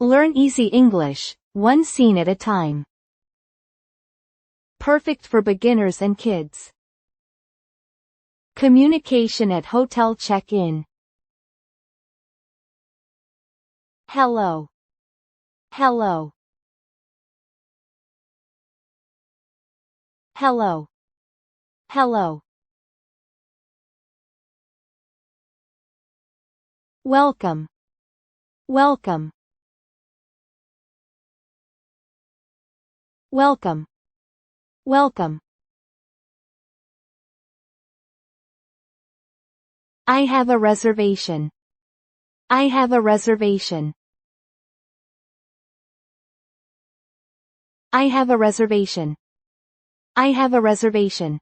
Learn easy English, one scene at a time. Perfect for beginners and kids. Communication at hotel check-in. Hello. Hello. Hello. Hello. Welcome. Welcome. Welcome. Welcome. I have a reservation. I have a reservation. I have a reservation. I have a reservation.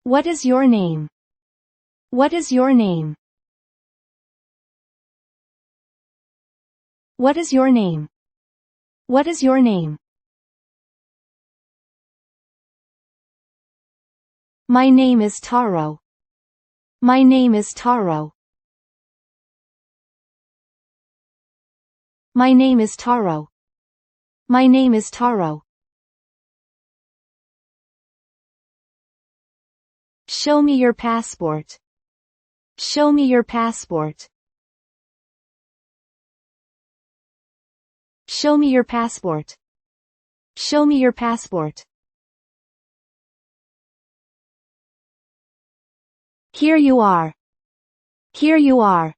What is your name? What is your name? What is your name? What is your name? My name is Taro. My name is Taro. My name is Taro. My name is Taro. Show me your passport. Show me your passport. Show me your passport. Show me your passport. Here you are. Here you are.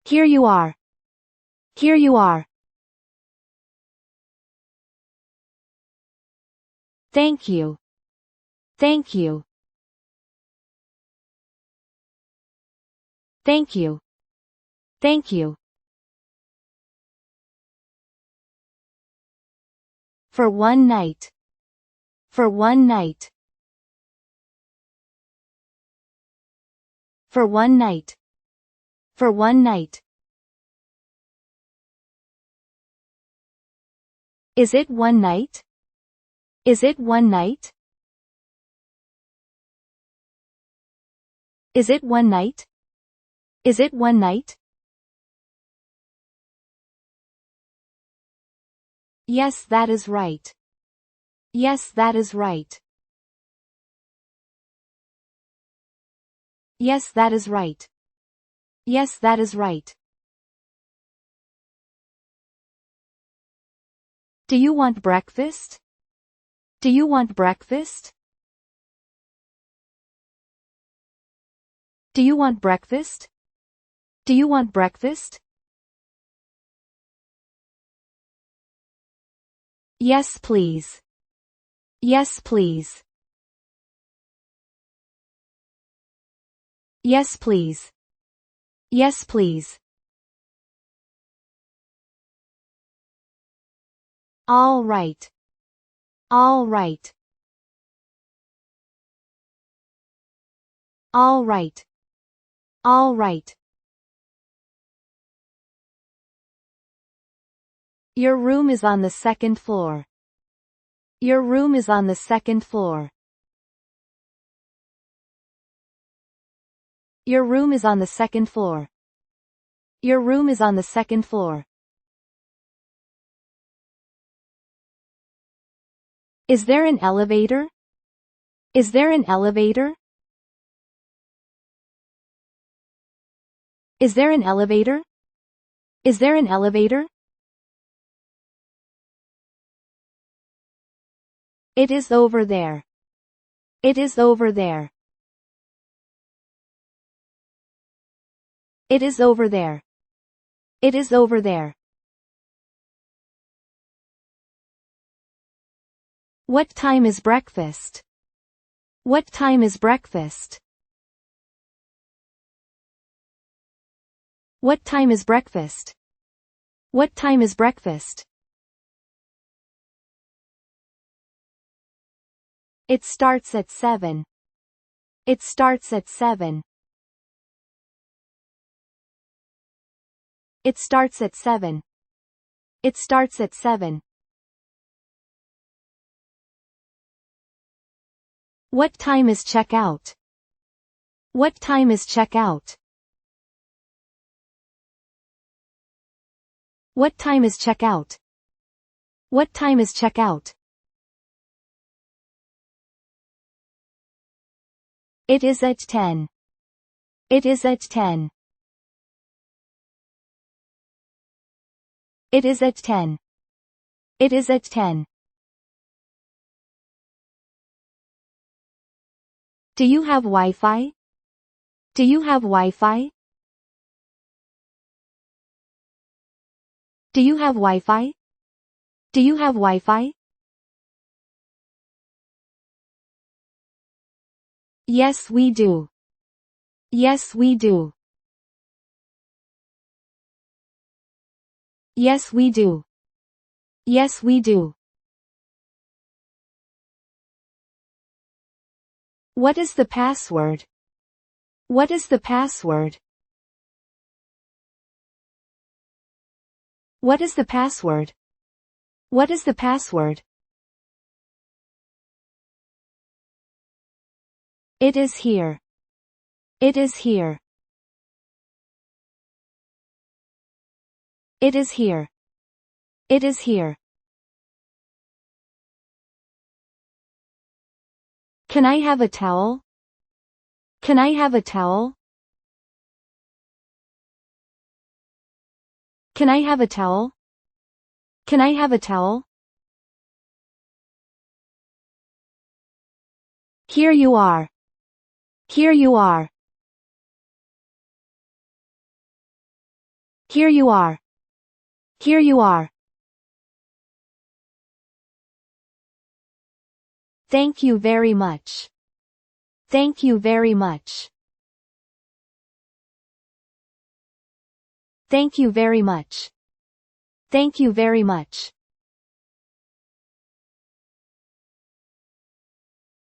Here you are. Here you are. Thank you. Thank you. Thank you. Thank you. For one night. For one night. For one night. For one night. Is it one night? Is it one night? Is it one night? Is it one night? Yes, that is right. Yes, that is right. Yes, that is right. Yes, that is right. Do you want breakfast? Do you want breakfast? Do you want breakfast? Do you want breakfast? Yes, please. Yes, please. Yes, please. Yes, please. All right. All right. All right. All right. Your room is on the second floor. Your room is on the second floor. Your room is on the second floor. Your room is on the second floor. Is there an elevator? Is there an elevator? Is there an elevator? Is there an elevator? It is over there. It is over there. It is over there. It is over there. What time is breakfast? What time is breakfast? What time is breakfast? What time is breakfast? It starts at 7. It starts at 7. It starts at 7. It starts at 7. What time is checkout? What time is checkout? What time is checkout? What time is checkout? It is at 10. It is at 10. It is at 10. It is at 10. Do you have Wi-Fi? Do you have Wi-Fi? Do you have Wi-Fi? Do you have Wi-Fi? Yes, we do. Yes, we do. Yes, we do. Yes, we do. What is the password? What is the password? What is the password? What is the password? It is here. It is here. It is here. It is here. Can I have a towel? Can I have a towel? Can I have a towel? Can I have a towel? Here you are. Here you are. Here you are. Here you are. Thank you very much. Thank you very much. Thank you very much. Thank you very much.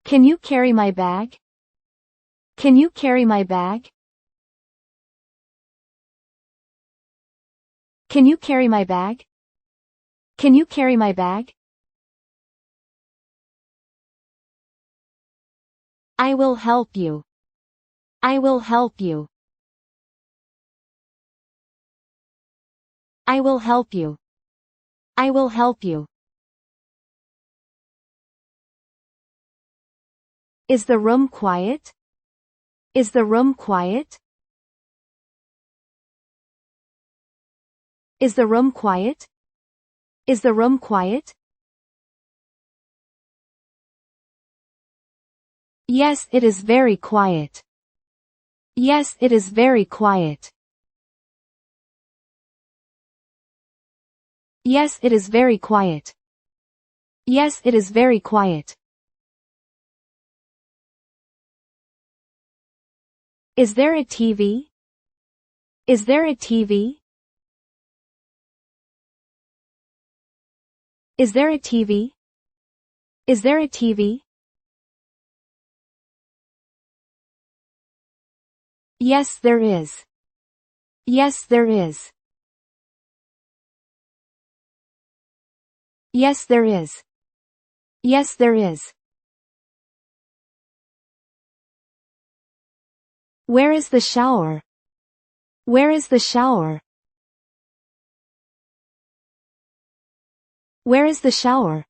Can you carry my bag? Can you carry my bag? Can you carry my bag? Can you carry my bag? I will help you. I will help you. I will help you. I will help you. Is the room quiet? Is the room quiet? Is the room quiet? Is the room quiet? Yes, it is very quiet. Yes, it is very quiet. Yes, it is very quiet. Yes, it is very quiet. Is there a TV? Is there a TV? Is there a TV? Is there a TV? Yes, there is. Yes, there is. Yes, there is. Yes, there is. Where is the shower? Where is the shower? Where is the shower?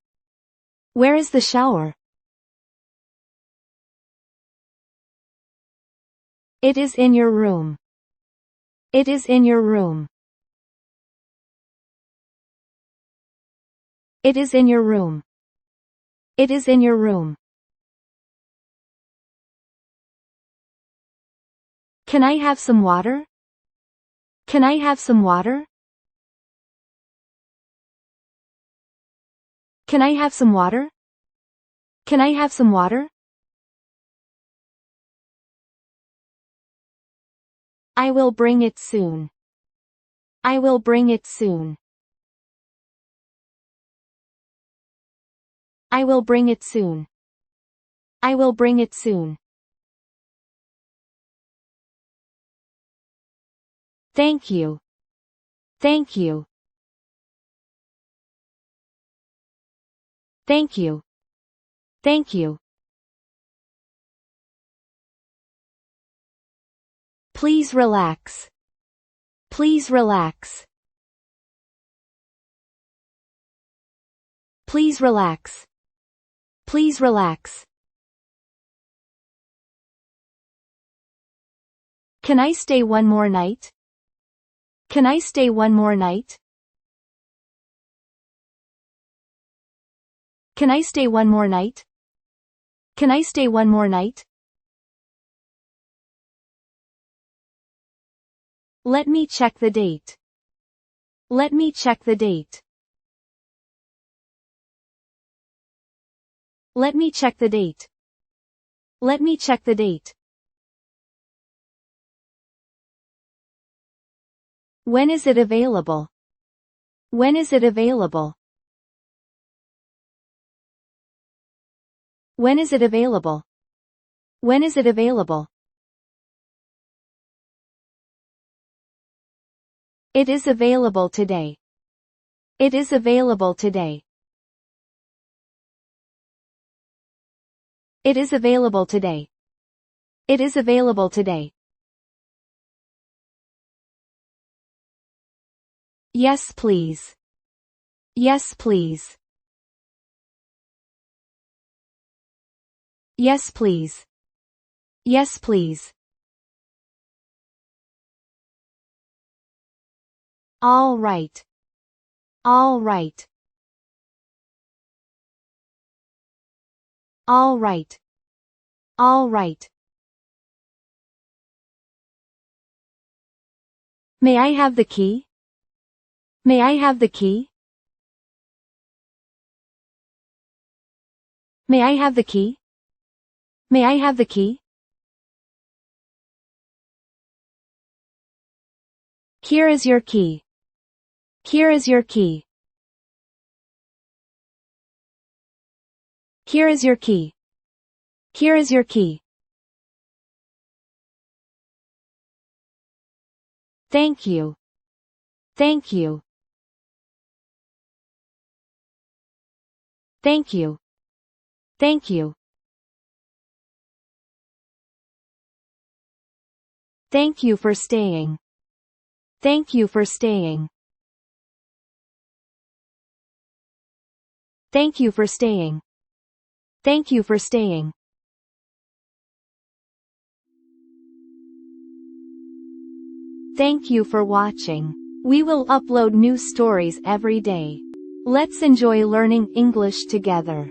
Where is the shower? It is in your room. It is in your room. It is in your room. It is in your room. Can I have some water? Can I have some water? Can I have some water? Can I have some water? I will bring it soon. I will bring it soon. I will bring it soon. I will bring it soon. Thank you. Thank you. Thank you. Thank you. Please relax. Please relax. Please relax. Please relax. Can I stay one more night? Can I stay one more night? Can I stay one more night? Can I stay one more night? Let me check the date. Let me check the date. Let me check the date. Let me check the date. When is it available? When is it available? When is it available? When is it available? It is available today. It is available today. It is available today. It is available today. Yes, please. Yes, please. Yes, please. Yes, please. All right. All right. All right. All right. May I have the key? May I have the key? May I have the key? May I have the key? Here is your key. Here is your key. Here is your key. Here is your key. Thank you. Thank you. Thank you. Thank you. Thank you for staying. Thank you for staying. Thank you for staying. Thank you for staying. Thank you for watching. We will upload new stories every day. Let's enjoy learning English together.